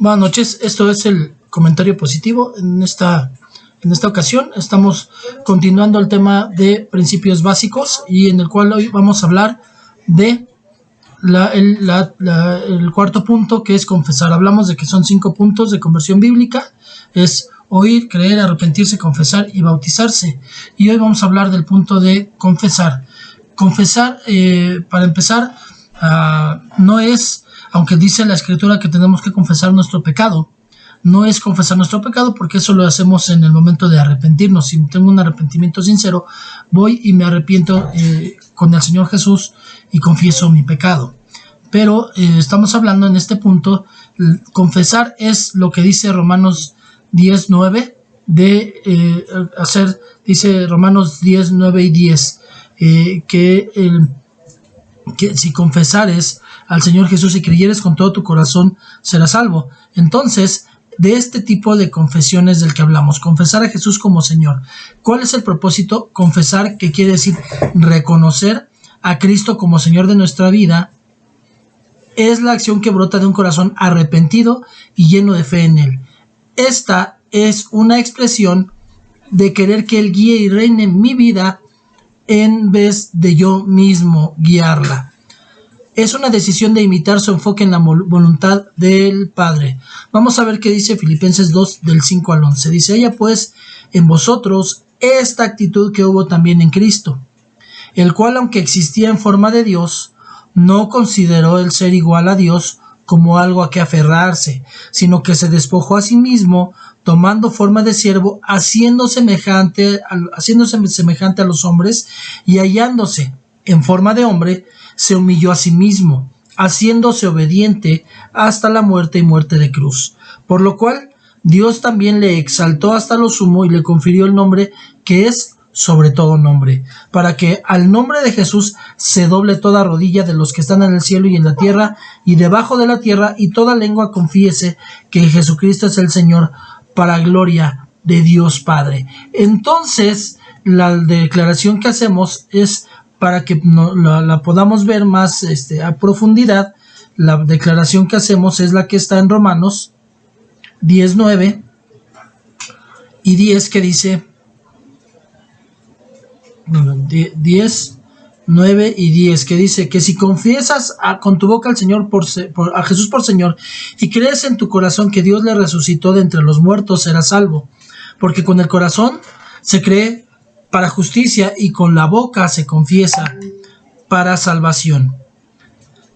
Buenas noches, esto es el comentario positivo. En esta ocasión estamos continuando el tema de principios básicos y en el cual hoy vamos a hablar de el cuarto punto, que es confesar. Hablamos de que son 5 puntos de conversión bíblica: es oír, creer, arrepentirse, confesar y bautizarse. Y hoy vamos a hablar del punto de confesar. Confesar, para empezar, no es, aunque dice la Escritura que tenemos que confesar nuestro pecado, no es confesar nuestro pecado, porque eso lo hacemos en el momento de arrepentirnos. Si tengo un arrepentimiento sincero, voy y me arrepiento con el Señor Jesús y confieso mi pecado. Pero estamos hablando en este punto, confesar es lo que dice Romanos 10:9, dice Romanos 10:9 y 10, que si confesares al Señor Jesús y creyeres con todo tu corazón, serás salvo. Entonces, de este tipo de confesiones del que hablamos, confesar a Jesús como Señor. ¿Cuál es el propósito? Confesar, que quiere decir reconocer a Cristo como Señor de nuestra vida, es la acción que brota de un corazón arrepentido y lleno de fe en Él. Esta es una expresión de querer que Él guíe y reine en mi vida en vez de yo mismo guiarla. Es una decisión de imitar su enfoque en la voluntad del Padre. Vamos a ver qué dice Filipenses 2, del 5 al 11. Dice: haya pues en vosotros esta actitud que hubo también en Cristo, el cual, aunque existía en forma de Dios, no consideró el ser igual a Dios como algo a que aferrarse, sino que se despojó a sí mismo, tomando forma de siervo, haciéndose semejante a los hombres, y hallándose en forma de hombre, se humilló a sí mismo, haciéndose obediente hasta la muerte y muerte de cruz. Por lo cual Dios también le exaltó hasta lo sumo y le confirió el nombre que es sobre todo nombre, para que al nombre de Jesús se doble toda rodilla de los que están en el cielo y en la tierra y debajo de la tierra, y toda lengua confiese que Jesucristo es el Señor, para gloria de Dios Padre. Entonces, la declaración que hacemos es para que la podamos ver más a profundidad. La declaración que hacemos es la que está en Romanos 10:9 y 10, que dice 10:9 y 10, que dice que si confiesas con tu boca al Señor a Jesús por Señor, y crees en tu corazón que Dios le resucitó de entre los muertos, serás salvo. Porque con el corazón se cree para justicia, y con la boca se confiesa para salvación.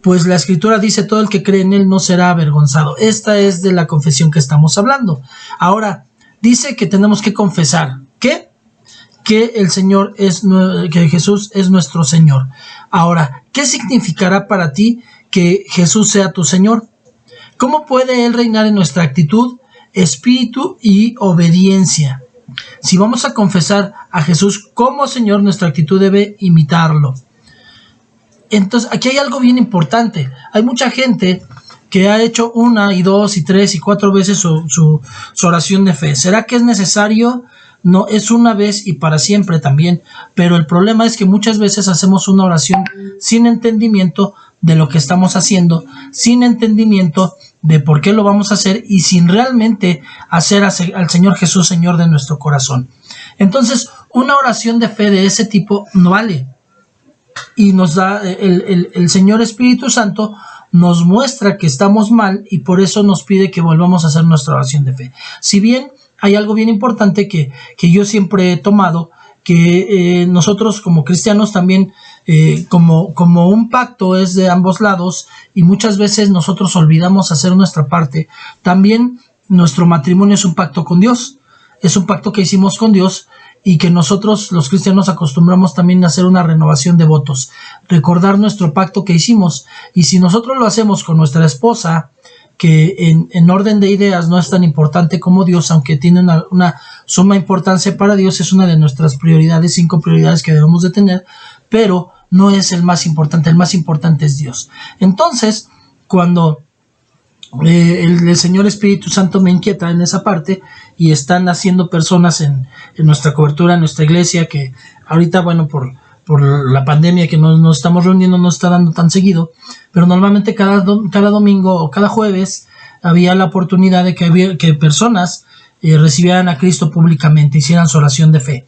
Pues la Escritura dice: todo el que cree en Él no será avergonzado. Esta es de la confesión que estamos hablando. Ahora, dice que tenemos que confesar que que Jesús es nuestro Señor. Ahora, ¿qué significará para ti que Jesús sea tu Señor? ¿Cómo puede Él reinar en nuestra actitud, espíritu y obediencia? Si vamos a confesar a Jesús como Señor, nuestra actitud debe imitarlo. Entonces, aquí hay algo bien importante. Hay mucha gente que ha hecho 1 y 2 y 3 y 4 veces su oración de fe. ¿Será que es necesario? No, es una vez y para siempre también, pero el problema es que muchas veces hacemos una oración sin entendimiento de lo que estamos haciendo, sin entendimiento de por qué lo vamos a hacer y sin realmente hacer al Señor Jesús Señor de nuestro corazón. Entonces, una oración de fe de ese tipo no vale, y nos da el Señor Espíritu Santo nos muestra que estamos mal, y por eso nos pide que volvamos a hacer nuestra oración de fe. Si bien hay algo bien importante que yo siempre he tomado, que nosotros como cristianos también, como un pacto es de ambos lados, y muchas veces nosotros olvidamos hacer nuestra parte. También nuestro matrimonio es un pacto con Dios, es un pacto que hicimos con Dios, y que nosotros los cristianos acostumbramos también a hacer una renovación de votos, recordar nuestro pacto que hicimos. Y si nosotros lo hacemos con nuestra esposa, que en orden de ideas no es tan importante como Dios, aunque tiene una suma importancia para Dios, es una de nuestras prioridades, 5 prioridades que debemos de tener, pero no es el más importante es Dios. Entonces, cuando el Señor Espíritu Santo me inquieta en esa parte, y están haciendo personas en nuestra cobertura, en nuestra iglesia, que ahorita, bueno, por la pandemia que nos estamos reuniendo, no está dando tan seguido, pero normalmente cada domingo o cada jueves había la oportunidad de que personas recibieran a Cristo públicamente, hicieran su oración de fe.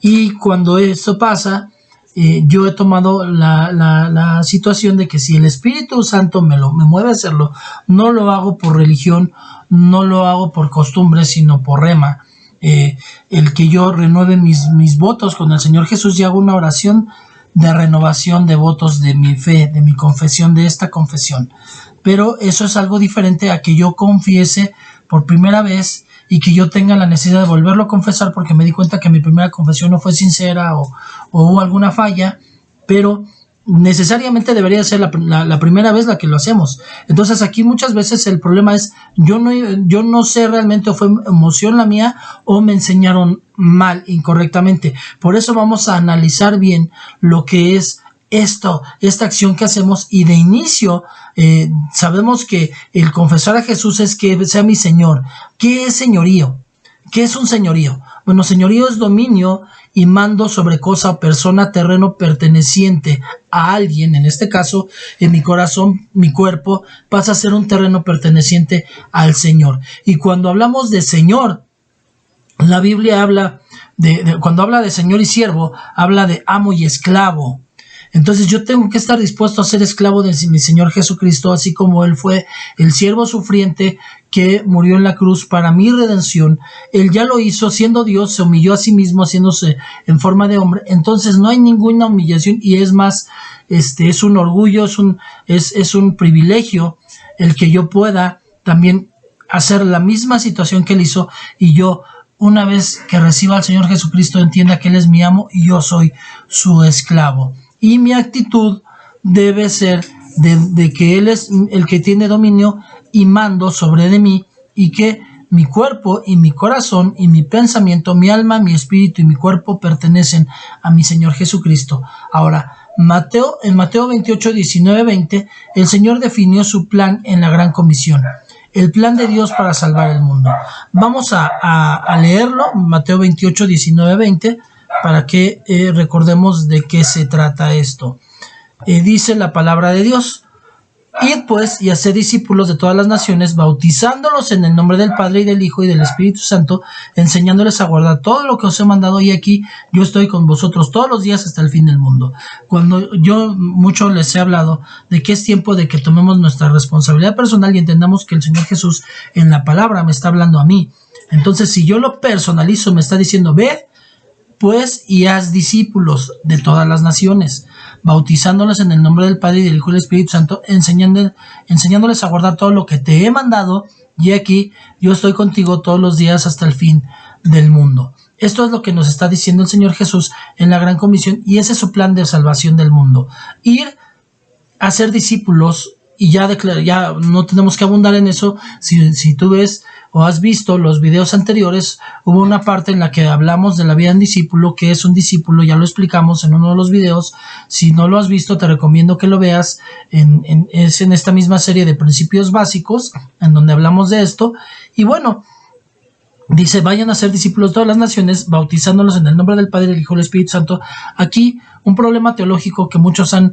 Y cuando esto pasa, yo he tomado la situación de que si el Espíritu Santo me mueve a hacerlo, no lo hago por religión, no lo hago por costumbre, sino por rema. El que yo renueve mis votos con el Señor Jesús y hago una oración de renovación de votos de mi fe, de mi confesión, de esta confesión. Pero eso es algo diferente a que yo confiese por primera vez y que yo tenga la necesidad de volverlo a confesar porque me di cuenta que mi primera confesión no fue sincera o hubo alguna falla, pero necesariamente debería ser la primera vez la que lo hacemos. Entonces aquí muchas veces el problema es yo no sé realmente o fue emoción la mía o me enseñaron mal, incorrectamente. Por eso vamos a analizar bien lo que es esta acción que hacemos, y de inicio sabemos que el confesar a Jesús es que sea mi Señor. ¿Qué es señorío? ¿Qué es un señorío? Bueno, señorío es dominio y mando sobre cosa o persona, terreno perteneciente a alguien. En este caso, en mi corazón, mi cuerpo pasa a ser un terreno perteneciente al Señor. Y cuando hablamos de Señor, la Biblia habla cuando habla de Señor y siervo, habla de amo y esclavo. Entonces yo tengo que estar dispuesto a ser esclavo de mi Señor Jesucristo, así como Él fue el siervo sufriente que murió en la cruz para mi redención. Él ya lo hizo, siendo Dios, se humilló a sí mismo, haciéndose en forma de hombre. Entonces no hay ninguna humillación, y es más, es un orgullo, es un privilegio el que yo pueda también hacer la misma situación que Él hizo, y yo, una vez que reciba al Señor Jesucristo, entienda que Él es mi amo y yo soy su esclavo. Y mi actitud debe ser de que Él es el que tiene dominio y mando sobre de mí, y que mi cuerpo y mi corazón y mi pensamiento, mi alma, mi espíritu y mi cuerpo pertenecen a mi Señor Jesucristo. Ahora, en Mateo 28, 19, 20, el Señor definió su plan en la Gran Comisión. El plan de Dios para salvar el mundo. Vamos a leerlo, Mateo 28, 19, 20, para que recordemos de qué se trata esto. Dice la palabra de Dios: Id pues y haced discípulos de todas las naciones, bautizándolos en el nombre del Padre y del Hijo y del Espíritu Santo, enseñándoles a guardar todo lo que os he mandado, y aquí yo estoy con vosotros todos los días hasta el fin del mundo. Cuando yo mucho les he hablado de que es tiempo de que tomemos nuestra responsabilidad personal y entendamos que el Señor Jesús en la palabra me está hablando a mí. Entonces, si yo lo personalizo, me está diciendo: ve pues y haz discípulos de todas las naciones, bautizándoles en el nombre del Padre y del Hijo y del Espíritu Santo, enseñándoles a guardar todo lo que te he mandado, y aquí yo estoy contigo todos los días hasta el fin del mundo. Esto es lo que nos está diciendo el Señor Jesús en la Gran Comisión, y ese es su plan de salvación del mundo. Ir a ser discípulos, y ya no tenemos que abundar en eso. Si tú ves o has visto los videos anteriores, hubo una parte en la que hablamos de la vida en discípulo. Que es un discípulo, ya lo explicamos en uno de los videos. Si no lo has visto, te recomiendo que lo veas. Es en esta misma serie de principios básicos en donde hablamos de esto. Y bueno, dice: vayan a ser discípulos de todas las naciones, bautizándolos en el nombre del Padre, del Hijo y del Espíritu Santo. Aquí un problema teológico que muchos han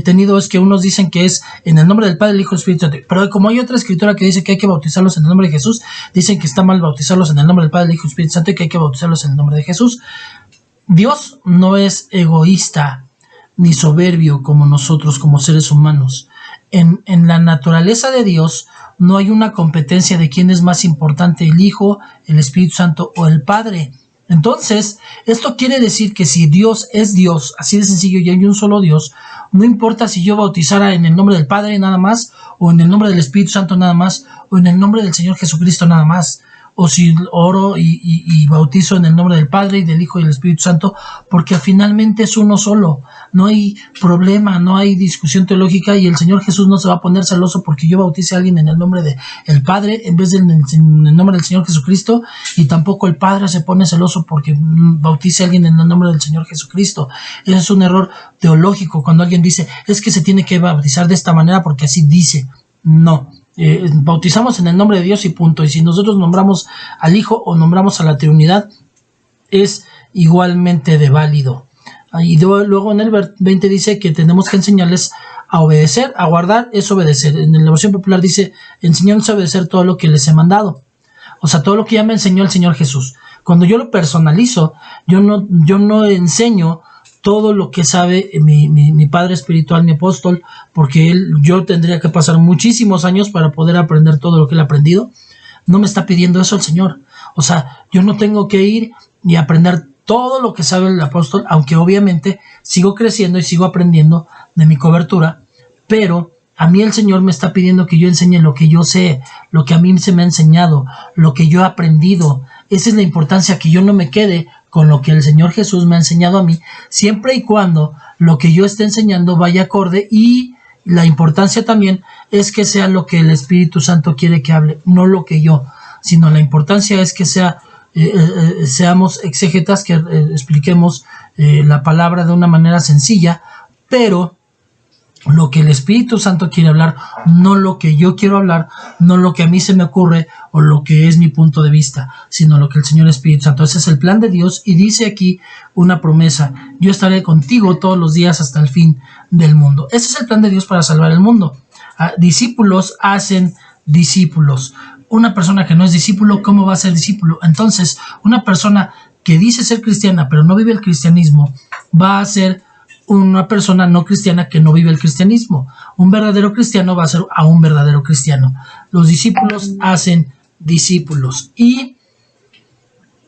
tenido es que unos dicen que es en el nombre del Padre, del Hijo y del Espíritu Santo. Pero como hay otra escritura que dice que hay que bautizarlos en el nombre de Jesús, dicen que está mal bautizarlos en el nombre del Padre, del Hijo y del Espíritu Santo, y que hay que bautizarlos en el nombre de Jesús. Dios no es egoísta ni soberbio como nosotros, como seres humanos. En la naturaleza de Dios no hay una competencia de quién es más importante, el Hijo, el Espíritu Santo o el Padre. Entonces, esto quiere decir que si Dios es Dios, así de sencillo, y hay un solo Dios, no importa si yo bautizara en el nombre del Padre nada más, o en el nombre del Espíritu Santo nada más, o en el nombre del Señor Jesucristo nada más, o si oro y bautizo en el nombre del Padre y del Hijo y del Espíritu Santo, porque finalmente es uno solo. No hay problema, no hay discusión teológica, y el Señor Jesús no se va a poner celoso porque yo bautice a alguien en el nombre del Padre en vez de en el nombre del Señor Jesucristo, y tampoco el Padre se pone celoso porque bautice a alguien en el nombre del Señor Jesucristo. Eso es un error teológico cuando alguien dice: es que se tiene que bautizar de esta manera porque así dice. No. Bautizamos en el nombre de Dios y punto. Y si nosotros nombramos al Hijo o nombramos a la Trinidad, es igualmente de válido. Y luego en el 20 dice que tenemos que enseñarles a obedecer, a guardar es obedecer. En la versión popular dice, enseñándose a obedecer todo lo que les he mandado. O sea, todo lo que ya me enseñó el Señor Jesús. Cuando yo lo personalizo, yo no enseño todo lo que sabe mi padre espiritual, mi apóstol, porque yo tendría que pasar muchísimos años para poder aprender todo lo que él ha aprendido. No me está pidiendo eso el Señor. O sea, yo no tengo que ir y aprender todo lo que sabe el apóstol, aunque obviamente sigo creciendo y sigo aprendiendo de mi cobertura, pero a mí el Señor me está pidiendo que yo enseñe lo que yo sé, lo que a mí se me ha enseñado, lo que yo he aprendido. Esa es la importancia, que yo no me quede con lo que el Señor Jesús me ha enseñado a mí, siempre y cuando lo que yo esté enseñando vaya acorde, y la importancia también es que sea lo que el Espíritu Santo quiere que hable, no lo que yo, sino la importancia es que seamos exégetas, que expliquemos la palabra de una manera sencilla, pero lo que el Espíritu Santo quiere hablar, no lo que yo quiero hablar, no lo que a mí se me ocurre o lo que es mi punto de vista, sino lo que el Señor Espíritu Santo. Ese es el plan de Dios, y dice aquí una promesa: yo estaré contigo todos los días hasta el fin del mundo. Ese es el plan de Dios para salvar el mundo. Discípulos hacen discípulos. Una persona que no es discípulo, ¿cómo va a ser discípulo? Entonces, una persona que dice ser cristiana pero no vive el cristianismo, va a ser una persona no cristiana que no vive el cristianismo. Un verdadero cristiano va a ser a un verdadero cristiano. Los discípulos hacen discípulos, y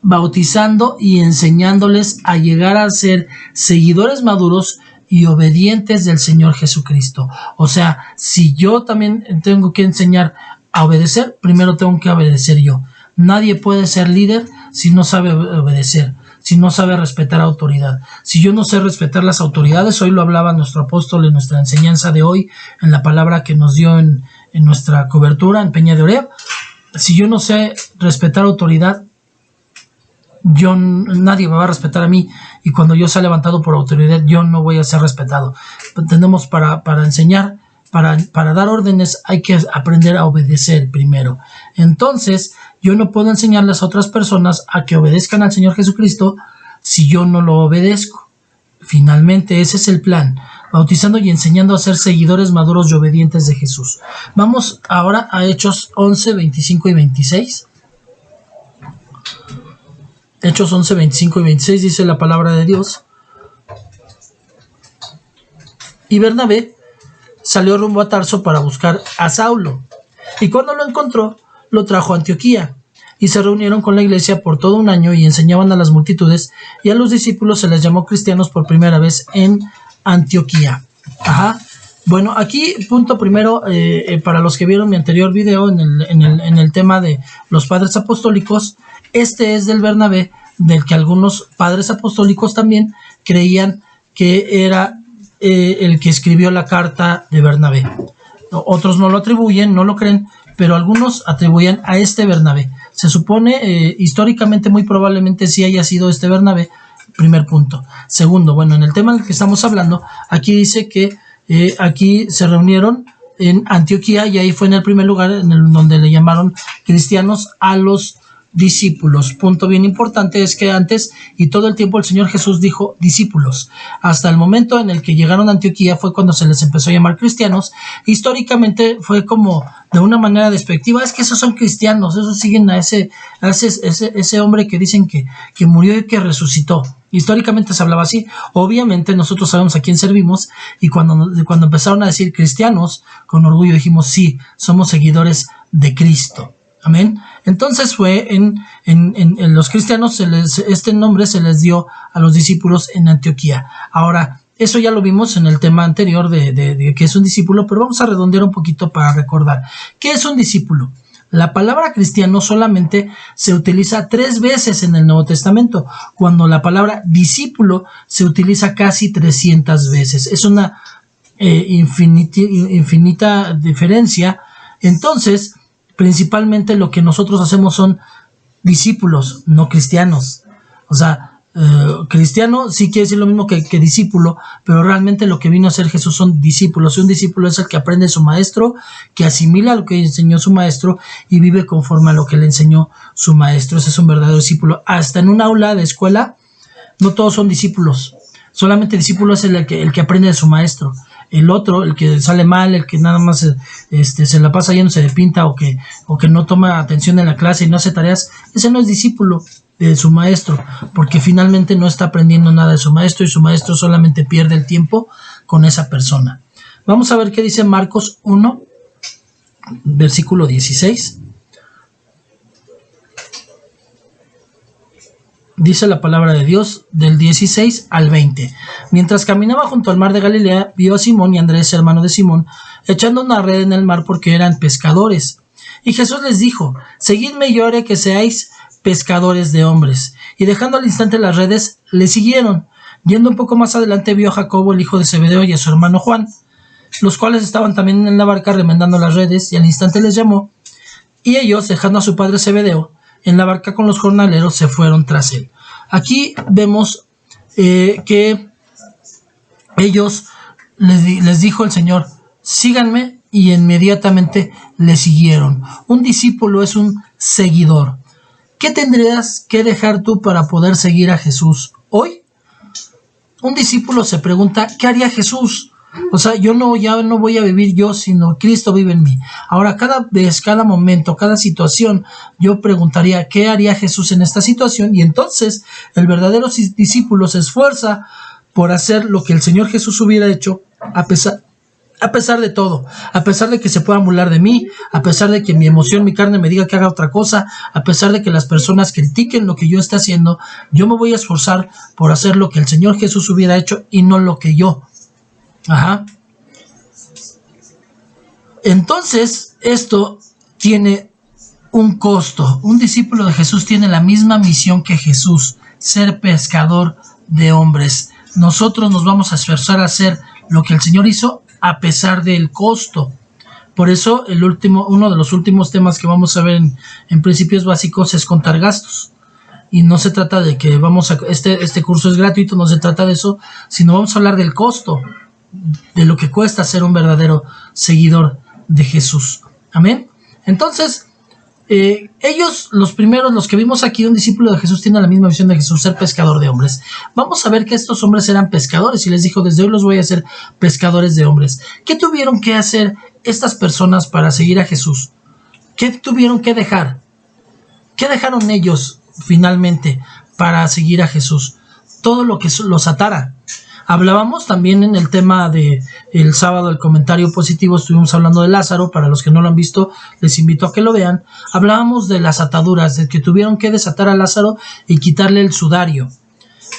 bautizando y enseñándoles a llegar a ser seguidores maduros y obedientes del Señor Jesucristo. O sea, si yo también tengo que enseñar a obedecer, primero tengo que obedecer yo. Nadie puede ser líder si no sabe obedecer, si no sabe respetar autoridad. Si yo no sé respetar las autoridades, hoy lo hablaba nuestro apóstol en nuestra enseñanza de hoy, en la palabra que nos dio en nuestra cobertura en Peña de Oreb. Si yo no sé respetar autoridad, nadie me va a respetar a mí, y cuando yo sea levantado por autoridad, yo no voy a ser respetado. Tenemos para enseñar, para dar órdenes, hay que aprender a obedecer primero. Entonces, yo no puedo enseñarles a otras personas a que obedezcan al Señor Jesucristo si yo no lo obedezco. Finalmente, ese es el plan: bautizando y enseñando a ser seguidores maduros y obedientes de Jesús. Vamos ahora a Hechos 11, 25 y 26. Hechos 11, 25 y 26 dice la palabra de Dios: y Bernabé salió rumbo a Tarso para buscar a Saulo, y cuando lo encontró, lo trajo a Antioquía, y se reunieron con la iglesia por todo un año y enseñaban a las multitudes, y a los discípulos se les llamó cristianos por primera vez en Antioquía. Bueno, aquí punto primero, para los que vieron mi anterior video en el tema de los padres apostólicos, este es del Bernabé, del que algunos padres apostólicos también creían que era el que escribió la carta de Bernabé. Otros no lo atribuyen, no lo creen, pero algunos atribuyen a este Bernabé. Se supone, históricamente, muy probablemente sí haya sido este Bernabé. Primer punto. Segundo, bueno, en el tema del que estamos hablando, aquí dice que aquí se reunieron en Antioquía, y ahí fue en el primer lugar donde le llamaron cristianos a los discípulos. Punto bien importante es que antes y todo el tiempo el Señor Jesús dijo discípulos. Hasta el momento en el que llegaron a Antioquía fue cuando se les empezó a llamar cristianos. Históricamente fue como de una manera despectiva: es que esos son cristianos, esos siguen a ese hombre que dicen que murió y que resucitó. Históricamente se hablaba así. Obviamente nosotros sabemos a quién servimos, y cuando empezaron a decir cristianos, con orgullo dijimos: sí, somos seguidores de Cristo. Amén. Entonces fue en los cristianos, este nombre se les dio a los discípulos en Antioquía. Ahora, eso ya lo vimos en el tema anterior de qué es un discípulo, pero vamos a redondear un poquito para recordar. ¿Qué es un discípulo? La palabra cristiano solamente se utiliza 3 veces en el Nuevo Testamento, cuando la palabra discípulo se utiliza casi 300 veces. Es una infinita diferencia. Entonces, principalmente lo que nosotros hacemos son discípulos, no cristianos. O sea, cristiano sí quiere decir lo mismo que discípulo, pero realmente lo que vino a hacer Jesús son discípulos. Y un discípulo es el que aprende de su maestro, que asimila lo que enseñó su maestro y vive conforme a lo que le enseñó su maestro. Ese es un verdadero discípulo. Hasta en un aula de escuela, no todos son discípulos. Solamente discípulo es el que aprende de su maestro. El otro, el que sale mal, el que nada más se la pasa yéndose de pinta o que no toma atención en la clase y no hace tareas, ese no es discípulo de su maestro, porque finalmente no está aprendiendo nada de su maestro y su maestro solamente pierde el tiempo con esa persona. Vamos a ver qué dice Marcos 1, versículo 16. Dice la palabra de Dios del 16 al 20. Mientras caminaba junto al mar de Galilea, vio a Simón y Andrés, hermano de Simón, echando una red en el mar porque eran pescadores. Y Jesús les dijo: seguidme y yo haré que seáis pescadores de hombres. Y dejando al instante las redes, le siguieron. Yendo un poco más adelante, vio a Jacobo, el hijo de Zebedeo, y a su hermano Juan, los cuales estaban también en la barca remendando las redes, y al instante les llamó. Y ellos, dejando a su padre Zebedeo en la barca con los jornaleros, se fueron tras él. Aquí vemos que ellos les dijo el Señor: síganme, y inmediatamente le siguieron. Un discípulo es un seguidor. ¿Qué tendrías que dejar tú para poder seguir a Jesús hoy? Un discípulo se pregunta: ¿qué haría Jesús? O sea, ya no voy a vivir yo, sino Cristo vive en mí. Ahora, cada vez, cada momento, cada situación, yo preguntaría: ¿qué haría Jesús en esta situación? Y entonces el verdadero discípulo se esfuerza por hacer lo que el Señor Jesús hubiera hecho, a pesar de todo, a pesar de que se puedan burlar de mí, a pesar de que mi emoción, mi carne me diga que haga otra cosa, a pesar de que las personas critiquen lo que yo esté haciendo, yo me voy a esforzar por hacer lo que el Señor Jesús hubiera hecho y no lo que yo. Ajá. Entonces, esto tiene un costo. Un discípulo de Jesús tiene la misma misión que Jesús: ser pescador de hombres. Nosotros nos vamos a esforzar a hacer lo que el Señor hizo a pesar del costo. Por eso uno de los últimos temas que vamos a ver en principios básicos es contar gastos. Y no se trata de que este curso es gratuito, no se trata de eso, sino vamos a hablar del costo, de lo que cuesta ser un verdadero seguidor de Jesús. Amén. Entonces, ellos, los primeros, los que vimos aquí, un discípulo de Jesús tiene la misma visión de Jesús: ser pescador de hombres. Vamos a ver que estos hombres eran pescadores y les dijo: desde hoy los voy a hacer pescadores de hombres. ¿Qué tuvieron que hacer estas personas para seguir a Jesús? ¿Qué tuvieron que dejar? ¿Qué dejaron ellos finalmente para seguir a Jesús? Todo lo que los atara. Hablábamos también en el tema de el sábado, el comentario positivo, estuvimos hablando de Lázaro. Para los que no lo han visto, les invito a que lo vean. Hablábamos de las ataduras, de que tuvieron que desatar a Lázaro y quitarle el sudario.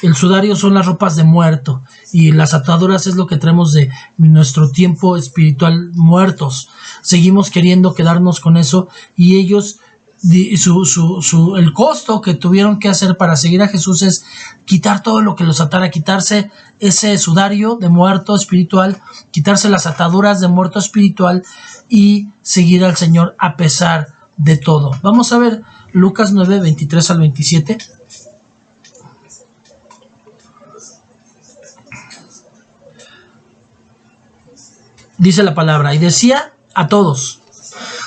El sudario son las ropas de muerto, y las ataduras es lo que traemos de nuestro tiempo espiritual muertos. Seguimos queriendo quedarnos con eso, y ellos, el costo que tuvieron que hacer para seguir a Jesús es quitar todo lo que los atara, quitarse ese sudario de muerto espiritual, quitarse las ataduras de muerto espiritual y seguir al Señor a pesar de todo. Vamos a ver Lucas 9, 23 al 27. Dice la palabra: y decía a todos: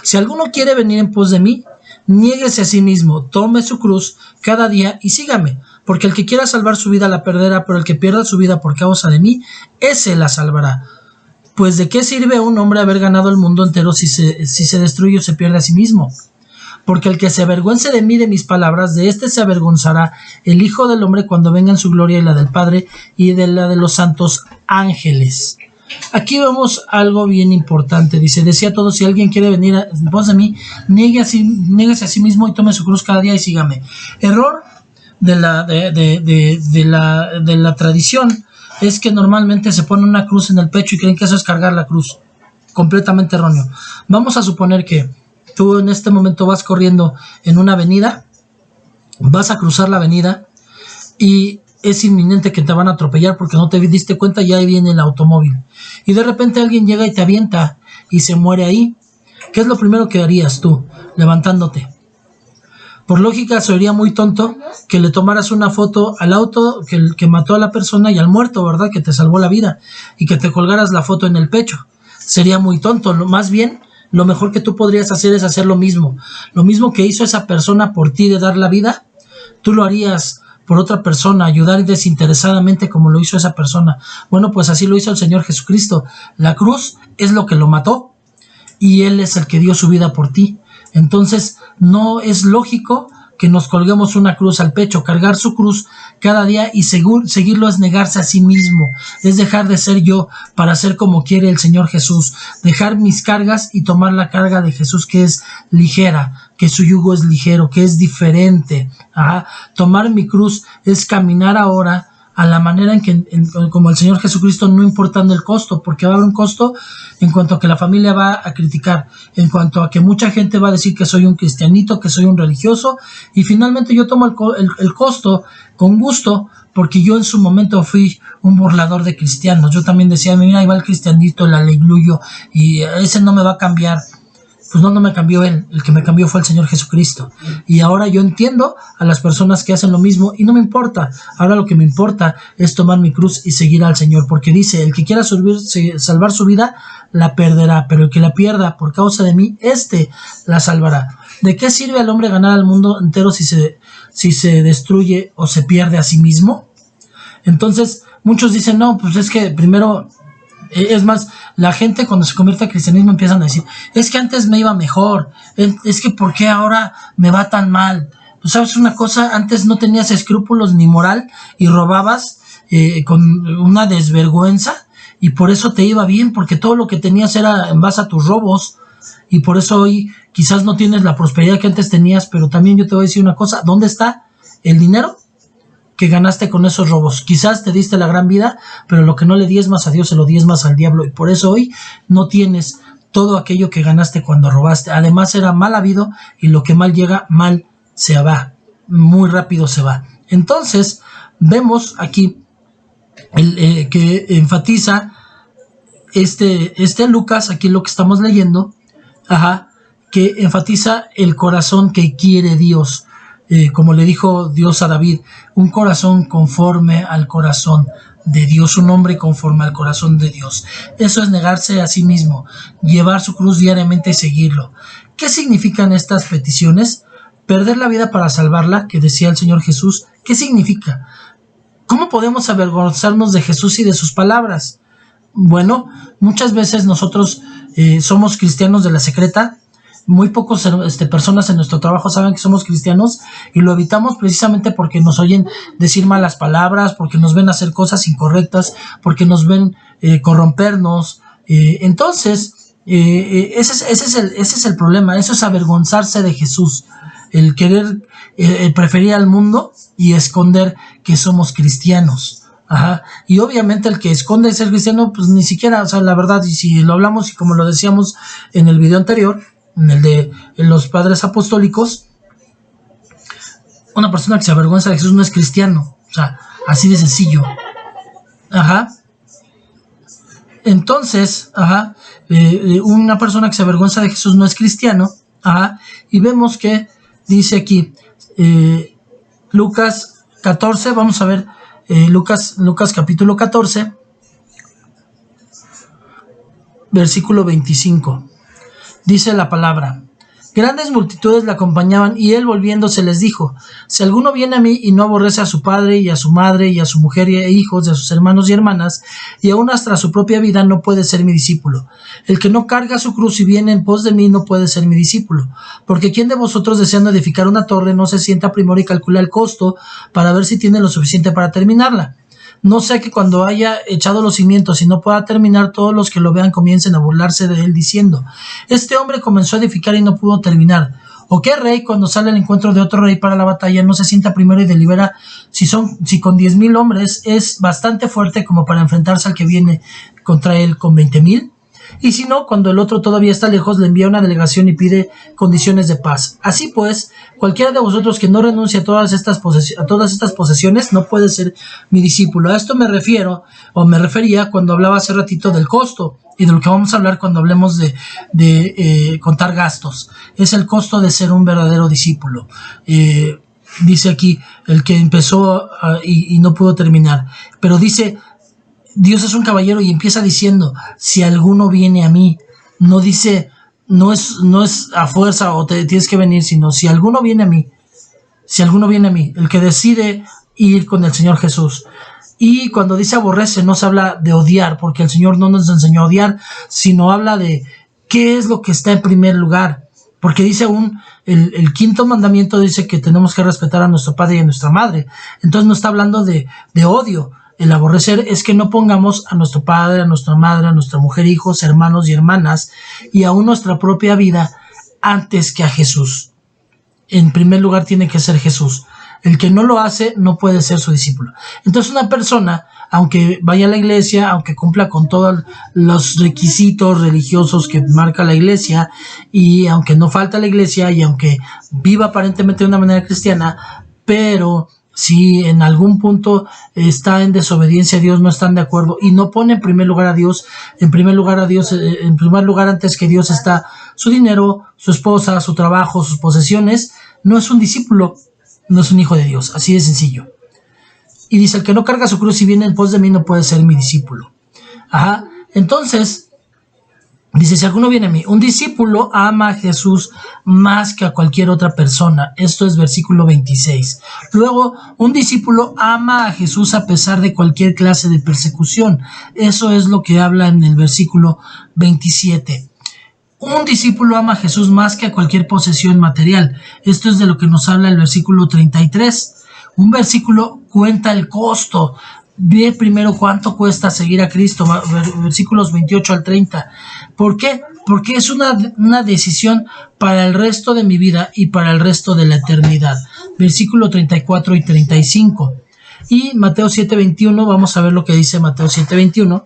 si alguno quiere venir en pos de mí, niéguese a sí mismo, tome su cruz cada día y sígame, porque el que quiera salvar su vida la perderá, pero el que pierda su vida por causa de mí, ese la salvará. Pues ¿de qué sirve a un hombre haber ganado el mundo entero si se destruye o se pierde a sí mismo? Porque el que se avergüence de mí, de mis palabras, de éste se avergonzará el Hijo del Hombre cuando venga en su gloria y la del Padre y de la de los santos ángeles. Aquí vemos algo bien importante. Decía a todos: si alguien quiere venir en pos de mí, niéguese a sí mismo y tome su cruz cada día y sígame. Error de la tradición es que normalmente se pone una cruz en el pecho y creen que eso es cargar la cruz. Completamente erróneo. Vamos a suponer que tú en este momento vas corriendo en una avenida, vas a cruzar la avenida y es inminente que te van a atropellar porque no te diste cuenta y ahí viene el automóvil. Y de repente alguien llega y te avienta y se muere ahí. ¿Qué es lo primero que harías tú levantándote? Por lógica, sería muy tonto que le tomaras una foto al auto que mató a la persona y al muerto, ¿verdad? Que te salvó la vida, y que te colgaras la foto en el pecho. Sería muy tonto. Más bien, lo mejor que tú podrías hacer es hacer lo mismo. Lo mismo que hizo esa persona por ti de dar la vida, tú lo harías por otra persona, ayudar desinteresadamente como lo hizo esa persona. Bueno, pues así lo hizo el Señor Jesucristo. La cruz es lo que lo mató y Él es el que dio su vida por ti. Entonces no es lógico que nos colguemos una cruz al pecho. Cargar su cruz cada día y seguirlo es negarse a sí mismo, es dejar de ser yo para ser como quiere el Señor Jesús, dejar mis cargas y tomar la carga de Jesús, que es ligera, que su yugo es ligero, que es diferente. Tomar mi cruz es caminar ahora a la manera en que, como el Señor Jesucristo, no importando el costo, porque va a haber un costo en cuanto a que la familia va a criticar, en cuanto a que mucha gente va a decir que soy un cristianito, que soy un religioso, y finalmente yo tomo el costo con gusto, porque yo en su momento fui un burlador de cristianos. Yo también decía, mira, ahí va el cristianito, el aleluyo, y ese no me va a cambiar. Pues no me cambió Él, el que me cambió fue el Señor Jesucristo. Y ahora yo entiendo a las personas que hacen lo mismo y no me importa. Ahora lo que me importa es tomar mi cruz y seguir al Señor, porque dice, el que quiera salvar su vida, la perderá, pero el que la pierda por causa de mí, la salvará. ¿De qué sirve al hombre ganar al mundo entero si se destruye o se pierde a sí mismo? Entonces, muchos dicen, no, pues es que primero... Es más, la gente cuando se convierte al cristianismo empiezan a decir, es que antes me iba mejor, es que ¿por qué ahora me va tan mal? Pues sabes una cosa, antes no tenías escrúpulos ni moral y robabas con una desvergüenza y por eso te iba bien, porque todo lo que tenías era en base a tus robos y por eso hoy quizás no tienes la prosperidad que antes tenías, pero también yo te voy a decir una cosa, ¿dónde está el dinero que ganaste con esos robos? Quizás te diste la gran vida, pero lo que no le diezmas a Dios se lo diezmas al diablo, y por eso hoy no tienes todo aquello que ganaste cuando robaste. Además era mal habido, y lo que mal llega, mal se va, muy rápido se va. Entonces vemos aquí que enfatiza Lucas, aquí lo que estamos leyendo, que enfatiza el corazón que quiere Dios. Como le dijo Dios a David, un corazón conforme al corazón de Dios, un hombre conforme al corazón de Dios. Eso es negarse a sí mismo, llevar su cruz diariamente y seguirlo. ¿Qué significan estas peticiones? Perder la vida para salvarla, que decía el Señor Jesús. ¿Qué significa? ¿Cómo podemos avergonzarnos de Jesús y de sus palabras? Bueno, muchas veces nosotros somos cristianos de la secreta. Muy pocos personas en nuestro trabajo saben que somos cristianos y lo evitamos precisamente porque nos oyen decir malas palabras, porque nos ven hacer cosas incorrectas, porque nos ven corrompernos. Entonces, ese es el problema. Eso es avergonzarse de Jesús, el querer preferir al mundo y esconder que somos cristianos. Y obviamente el que esconde ser cristiano, pues ni siquiera, o sea, la verdad, y si lo hablamos y como lo decíamos en el video anterior, en el de los padres apostólicos, una persona que se avergüenza de Jesús no es cristiano, o sea, así de sencillo. Entonces, una persona que se avergüenza de Jesús no es cristiano, y vemos que dice aquí, Lucas 14, vamos a ver, Lucas capítulo 14, versículo 25. Dice la palabra: grandes multitudes le acompañaban, y él volviéndose les dijo: si alguno viene a mí y no aborrece a su padre y a su madre y a su mujer e hijos y a sus hermanos y hermanas, y aún hasta su propia vida, no puede ser mi discípulo. El que no carga su cruz y viene en pos de mí no puede ser mi discípulo. Porque ¿quién de vosotros, deseando edificar una torre, no se sienta primero y calcula el costo para ver si tiene lo suficiente para terminarla? No sé que cuando haya echado los cimientos y no pueda terminar, todos los que lo vean comiencen a burlarse de él diciendo: este hombre comenzó a edificar y no pudo terminar. ¿O qué rey, cuando sale al encuentro de otro rey para la batalla, no se sienta primero y delibera si con 10,000 hombres es bastante fuerte como para enfrentarse al que viene contra él con 20,000? Y si no, cuando el otro todavía está lejos, le envía una delegación y pide condiciones de paz. Así pues, cualquiera de vosotros que no renuncie a todas estas posesiones no puede ser mi discípulo. A esto me refería cuando hablaba hace ratito del costo, y de lo que vamos a hablar cuando hablemos de contar gastos. Es el costo de ser un verdadero discípulo. Dice aquí, el que empezó y no pudo terminar. Pero dice, Dios es un caballero y empieza diciendo: si alguno viene a mí. No dice, no es a fuerza o te tienes que venir, sino si alguno viene a mí. Si alguno viene a mí, el que decide ir con el Señor Jesús. Y cuando dice aborrece, no se habla de odiar, porque el Señor no nos enseñó a odiar, sino habla de qué es lo que está en primer lugar. Porque dice el quinto mandamiento dice que tenemos que respetar a nuestro padre y a nuestra madre. Entonces no está hablando de odio. El aborrecer es que no pongamos a nuestro padre, a nuestra madre, a nuestra mujer, hijos, hermanos y hermanas, y aún nuestra propia vida antes que a Jesús. En primer lugar tiene que ser Jesús. El que no lo hace no puede ser su discípulo. Entonces una persona, aunque vaya a la iglesia, aunque cumpla con todos los requisitos religiosos que marca la iglesia, y aunque no falta a la iglesia, y aunque viva aparentemente de una manera cristiana, pero si en algún punto está en desobediencia a Dios, no están de acuerdo y no pone en primer lugar en primer lugar antes que Dios está su dinero, su esposa, su trabajo, sus posesiones, no es un discípulo, no es un hijo de Dios, así de sencillo. Y dice, el que no carga su cruz y viene en pos de mí no puede ser mi discípulo. Entonces, dice, si alguno viene a mí, un discípulo ama a Jesús más que a cualquier otra persona. Esto es versículo 26. Luego, un discípulo ama a Jesús a pesar de cualquier clase de persecución. Eso es lo que habla en el versículo 27. Un discípulo ama a Jesús más que a cualquier posesión material. Esto es de lo que nos habla el versículo 33. Un versículo cuenta el costo. Ve primero cuánto cuesta seguir a Cristo, versículos 28 al 30. ¿Por qué? Porque es una decisión para el resto de mi vida y para el resto de la eternidad. Versículo 34 y 35. Y Mateo 7:21, vamos a ver lo que dice Mateo 7:21.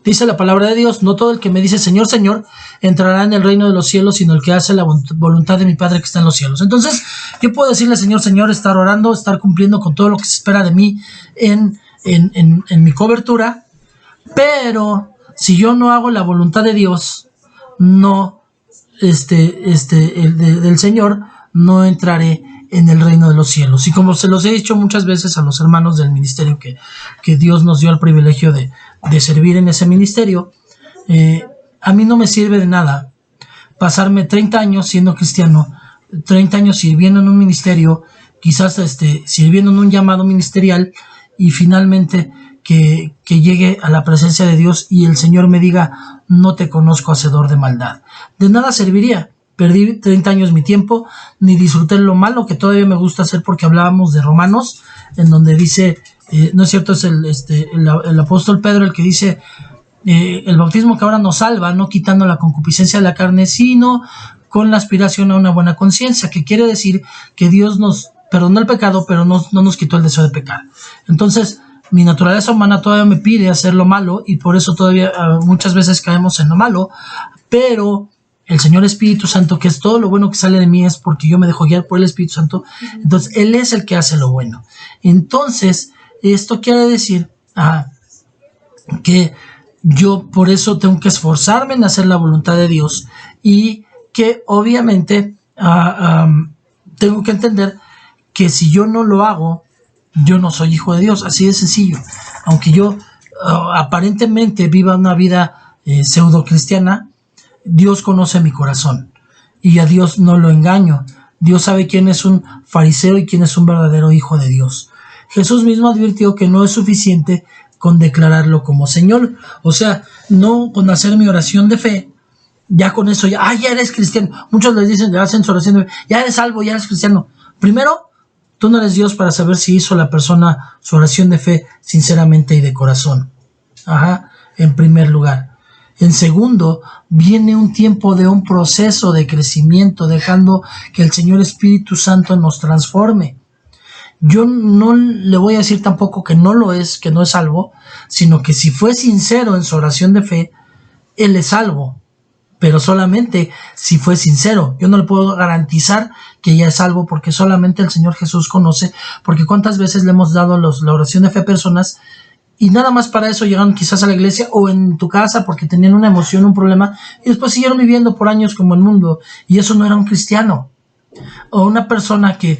Dice la palabra de Dios, no todo el que me dice Señor, Señor, entrará en el reino de los cielos, sino el que hace la voluntad de mi Padre que está en los cielos. Entonces, yo puedo decirle Señor, Señor, estar orando, estar cumpliendo con todo lo que se espera de mí en mi cobertura, pero si yo no hago la voluntad de Dios, no, del Señor, no entraré en el reino de los cielos. Y como se los he dicho muchas veces a los hermanos del ministerio que Dios nos dio el privilegio de servir en ese ministerio, a mí no me sirve de nada pasarme 30 años siendo cristiano, 30 años sirviendo en un ministerio, quizás sirviendo en un llamado ministerial, y finalmente que llegue a la presencia de Dios y el Señor me diga, no te conozco, hacedor de maldad. De nada serviría. Perdí 30 años mi tiempo, ni disfruté lo malo que todavía me gusta hacer, porque hablábamos de Romanos, en donde dice, no es cierto, es el apóstol Pedro el que dice, el bautismo que ahora nos salva, no quitando la concupiscencia de la carne, sino con la aspiración a una buena conciencia, que quiere decir que Dios nos perdonó el pecado, pero no nos quitó el deseo de pecar. Entonces, mi naturaleza humana todavía me pide hacer lo malo, y por eso todavía muchas veces caemos en lo malo, pero el Señor Espíritu Santo, que es todo lo bueno que sale de mí, es porque yo me dejo guiar por el Espíritu Santo. Entonces, Él es el que hace lo bueno. Entonces, esto quiere decir que yo por eso tengo que esforzarme en hacer la voluntad de Dios, y que obviamente tengo que entender que si yo no lo hago, yo no soy hijo de Dios, así de sencillo. Aunque yo aparentemente viva una vida pseudo cristiana, Dios conoce mi corazón y a Dios no lo engaño. Dios sabe quién es un fariseo y quién es un verdadero hijo de Dios. Jesús mismo advirtió que no es suficiente con declararlo como Señor. O sea, no con hacer mi oración de fe, ya con eso, ya eres cristiano. Muchos les dicen, ya hacen su oración de fe, ya eres salvo, ya eres cristiano. Primero, tú no eres Dios para saber si hizo la persona su oración de fe sinceramente y de corazón. En primer lugar. En segundo, viene un tiempo de un proceso de crecimiento, dejando que el Señor Espíritu Santo nos transforme. Yo no le voy a decir tampoco que no lo es, que no es salvo, sino que si fue sincero en su oración de fe, él es salvo, pero solamente si fue sincero. Yo no le puedo garantizar que ya es salvo, porque solamente el Señor Jesús conoce, porque cuántas veces le hemos dado la oración de fe a personas y nada más para eso llegaron quizás a la iglesia o en tu casa porque tenían una emoción, un problema, y después siguieron viviendo por años como el mundo, y eso no era un cristiano. O una persona que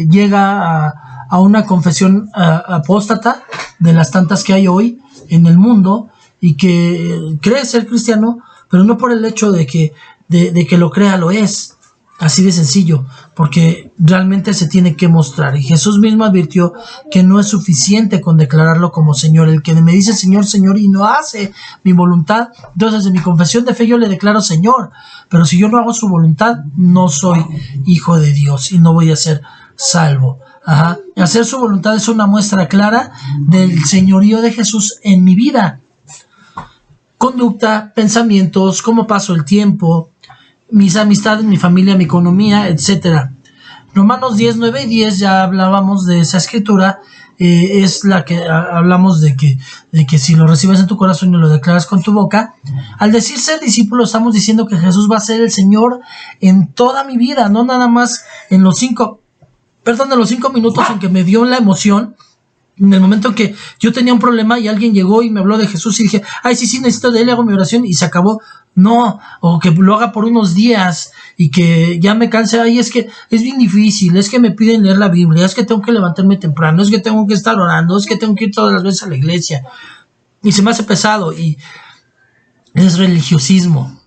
llega a una confesión apóstata, de las tantas que hay hoy en el mundo, y que cree ser cristiano, pero no por el hecho de que lo crea, lo es. Así de sencillo, porque realmente se tiene que mostrar. Y Jesús mismo advirtió que no es suficiente con declararlo como Señor. El que me dice Señor, Señor y no hace mi voluntad, entonces en mi confesión de fe yo le declaro Señor. Pero si yo no hago su voluntad, no soy hijo de Dios y no voy a ser salvo. Ajá. Hacer su voluntad es una muestra clara del señorío de Jesús en mi vida. Conducta, pensamientos, cómo paso el tiempo, mis amistades, mi familia, mi economía, etcétera. Romanos 10, 9 y 10, ya hablábamos de esa escritura, es la que hablamos de que si lo recibes en tu corazón y lo declaras con tu boca. Al decir ser discípulo, estamos diciendo que Jesús va a ser el Señor en toda mi vida, no nada más en los 5 minutos en que me dio la emoción. En el momento en que yo tenía un problema y alguien llegó y me habló de Jesús y dije, ay, sí, necesito de él, hago mi oración y se acabó. No, o que lo haga por unos días y que ya me canse, ay, es que es bien difícil, es que me piden leer la Biblia, es que tengo que levantarme temprano, es que tengo que estar orando, es que tengo que ir todas las veces a la iglesia. Y se me hace pesado y es religiosismo.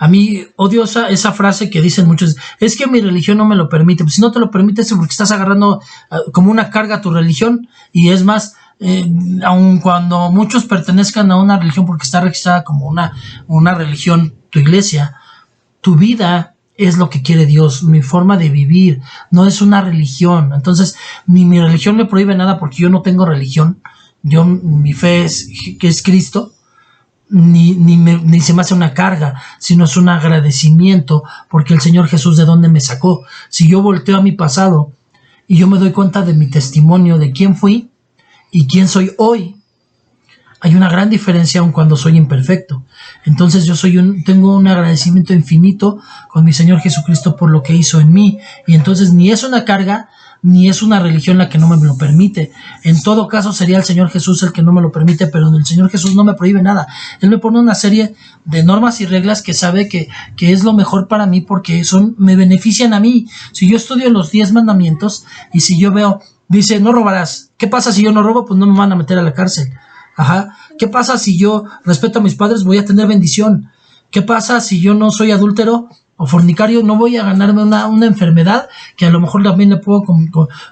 A mí odio esa frase que dicen muchos, es que mi religión no me lo permite. Pues si no te lo permite es porque estás agarrando como una carga a tu religión. Y es más, aun cuando muchos pertenezcan a una religión porque está registrada como una religión, tu iglesia, tu vida es lo que quiere Dios, mi forma de vivir, no es una religión. Entonces, ni mi religión me prohíbe nada porque yo no tengo religión. Mi fe es que es Cristo. Ni se me hace una carga, sino es un agradecimiento porque el Señor Jesús de dónde me sacó. Si yo volteo a mi pasado y yo me doy cuenta de mi testimonio, de quién fui y quién soy hoy, hay una gran diferencia aun cuando soy imperfecto. Entonces yo tengo un agradecimiento infinito con mi Señor Jesucristo por lo que hizo en mí, y entonces ni es una carga ni es una religión la que no me lo permite. En todo caso sería el Señor Jesús el que no me lo permite, pero el Señor Jesús no me prohíbe nada. Él me pone una serie de normas y reglas que sabe que es lo mejor para mí porque me benefician a mí. Si yo estudio los 10 mandamientos y si yo veo, dice, no robarás. ¿Qué pasa si yo no robo? Pues no me van a meter a la cárcel. Ajá. ¿Qué pasa si yo respeto a mis padres? Voy a tener bendición. ¿Qué pasa si yo no soy adúltero o fornicario? No voy a ganarme una enfermedad que a lo mejor también le puedo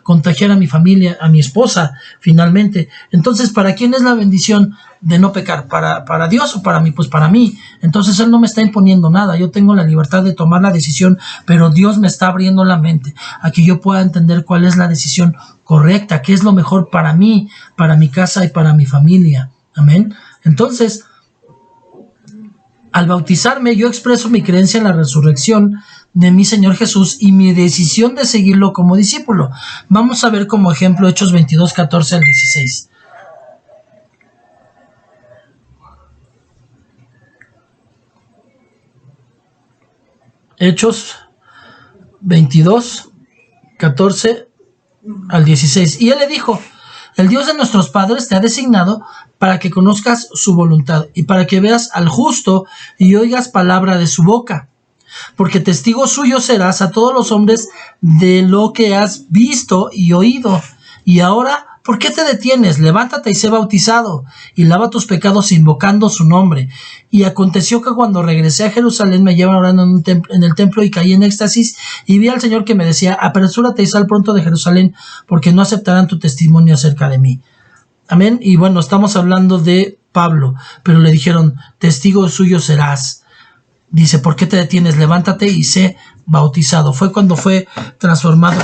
contagiar a mi familia, a mi esposa, finalmente. Entonces, ¿para quién es la bendición de no pecar? ¿Para Dios o para mí? Pues para mí. Entonces, Él no me está imponiendo nada. Yo tengo la libertad de tomar la decisión, pero Dios me está abriendo la mente a que yo pueda entender cuál es la decisión correcta, qué es lo mejor para mí, para mi casa y para mi familia. Amén. Entonces, al bautizarme, yo expreso mi creencia en la resurrección de mi Señor Jesús y mi decisión de seguirlo como discípulo. Vamos a ver como ejemplo Hechos 22, 14 al 16. Hechos 22, 14 al 16. Y él le dijo, el Dios de nuestros padres te ha designado para que conozcas su voluntad y para que veas al justo y oigas palabra de su boca. Porque testigo suyo serás a todos los hombres de lo que has visto y oído. Y ahora, ¿por qué te detienes? Levántate y sé bautizado y lava tus pecados invocando su nombre. Y aconteció que cuando regresé a Jerusalén me llevaron orando en el templo y caí en éxtasis y vi al Señor que me decía, apresúrate y sal pronto de Jerusalén porque no aceptarán tu testimonio acerca de mí. Amén. Y bueno, estamos hablando de Pablo, pero le dijeron, testigo suyo serás. Dice, ¿por qué te detienes? Levántate y sé bautizado. Fue cuando fue transformado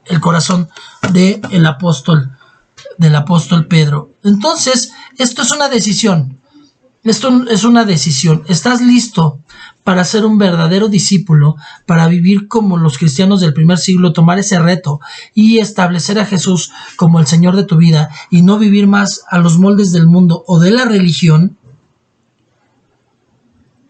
el corazón del apóstol Pedro. Entonces, esto es una decisión. Esto es una decisión. ¿Estás listo para ser un verdadero discípulo, para vivir como los cristianos del primer siglo, tomar ese reto y establecer a Jesús como el Señor de tu vida y no vivir más a los moldes del mundo o de la religión?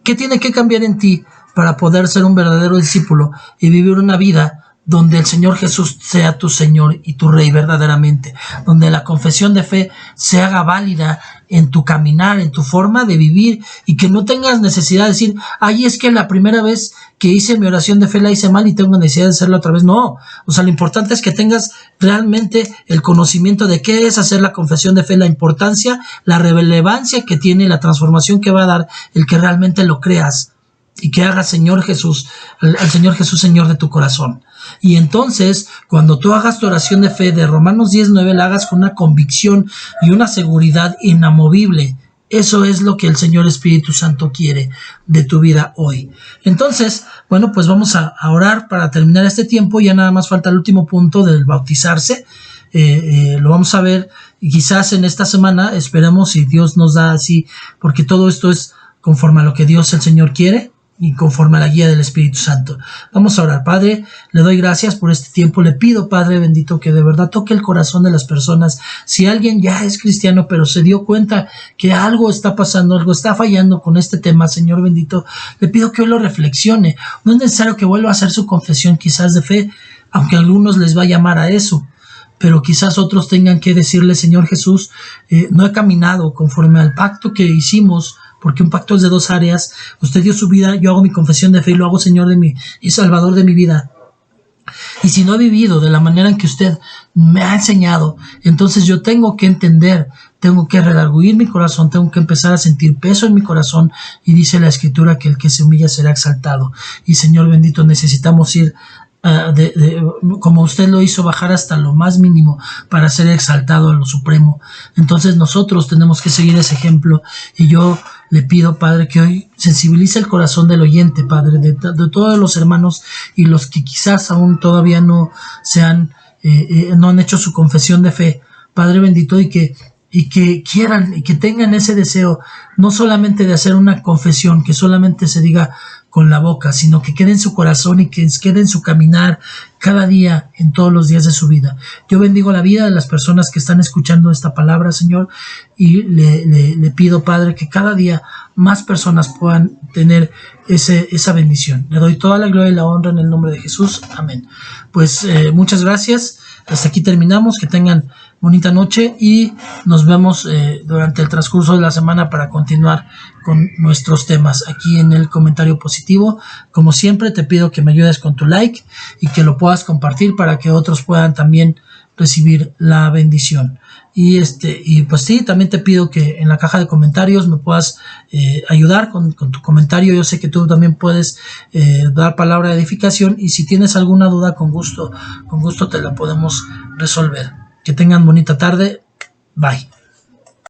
¿Qué tiene que cambiar en ti para poder ser un verdadero discípulo y vivir una vida donde el Señor Jesús sea tu Señor y tu Rey verdaderamente, donde la confesión de fe se haga válida en tu caminar, en tu forma de vivir, y que no tengas necesidad de decir, ay, es que la primera vez que hice mi oración de fe la hice mal y tengo necesidad de hacerla otra vez. No, o sea, lo importante es que tengas realmente el conocimiento de qué es hacer la confesión de fe, la importancia, la relevancia que tiene, la transformación que va a dar el que realmente lo creas y que haga Señor Jesús, al Señor Jesús Señor de tu corazón. Y entonces, cuando tú hagas tu oración de fe de Romanos 10:9, la hagas con una convicción y una seguridad inamovible. Eso es lo que el Señor Espíritu Santo quiere de tu vida hoy. Entonces, bueno, pues vamos a orar para terminar este tiempo. Ya nada más falta el último punto del bautizarse. Lo vamos a ver y quizás en esta semana, esperemos si Dios nos da así, porque todo esto es conforme a lo que Dios el Señor quiere y conforme a la guía del Espíritu Santo. Vamos a orar. Padre, le doy gracias por este tiempo. Le pido, Padre bendito, que de verdad toque el corazón de las personas. Si alguien ya es cristiano, pero se dio cuenta que algo está pasando, algo está fallando con este tema, Señor bendito, le pido que hoy lo reflexione. No es necesario que vuelva a hacer su confesión quizás de fe, aunque a algunos les va a llamar a eso, pero quizás otros tengan que decirle, Señor Jesús, no he caminado conforme al pacto que hicimos, porque un pacto es de dos áreas. Usted dio su vida, yo hago mi confesión de fe y lo hago Señor de mí y Salvador de mi vida. Y si no he vivido de la manera en que usted me ha enseñado, entonces yo tengo que entender, tengo que redarguir mi corazón, tengo que empezar a sentir peso en mi corazón, y dice la Escritura que el que se humilla será exaltado. Y Señor bendito, necesitamos ir como usted lo hizo, bajar hasta lo más mínimo para ser exaltado a lo supremo. Entonces nosotros tenemos que seguir ese ejemplo, y yo le pido, Padre, que hoy sensibilice el corazón del oyente, Padre, de todos los hermanos y los que quizás aún todavía no han hecho su confesión de fe, Padre bendito, y que quieran y que tengan ese deseo, no solamente de hacer una confesión que solamente se diga con la boca, sino que quede en su corazón y que quede en su caminar cada día, en todos los días de su vida. Yo bendigo la vida de las personas que están escuchando esta palabra, Señor, y le pido, Padre, que cada día más personas puedan tener esa bendición. Le doy toda la gloria y la honra en el nombre de Jesús. Amén. Pues muchas gracias. Hasta aquí terminamos. Que tengan bonita noche y nos vemos durante el transcurso de la semana para continuar con nuestros temas aquí en el comentario positivo. Como siempre, te pido que me ayudes con tu like y que lo puedas compartir para que otros puedan también recibir la bendición. Y pues sí, también te pido que en la caja de comentarios me puedas ayudar con tu comentario. Yo sé que tú también puedes dar palabra de edificación, y si tienes alguna duda, con gusto te la podemos resolver. Que tengan bonita tarde. Bye.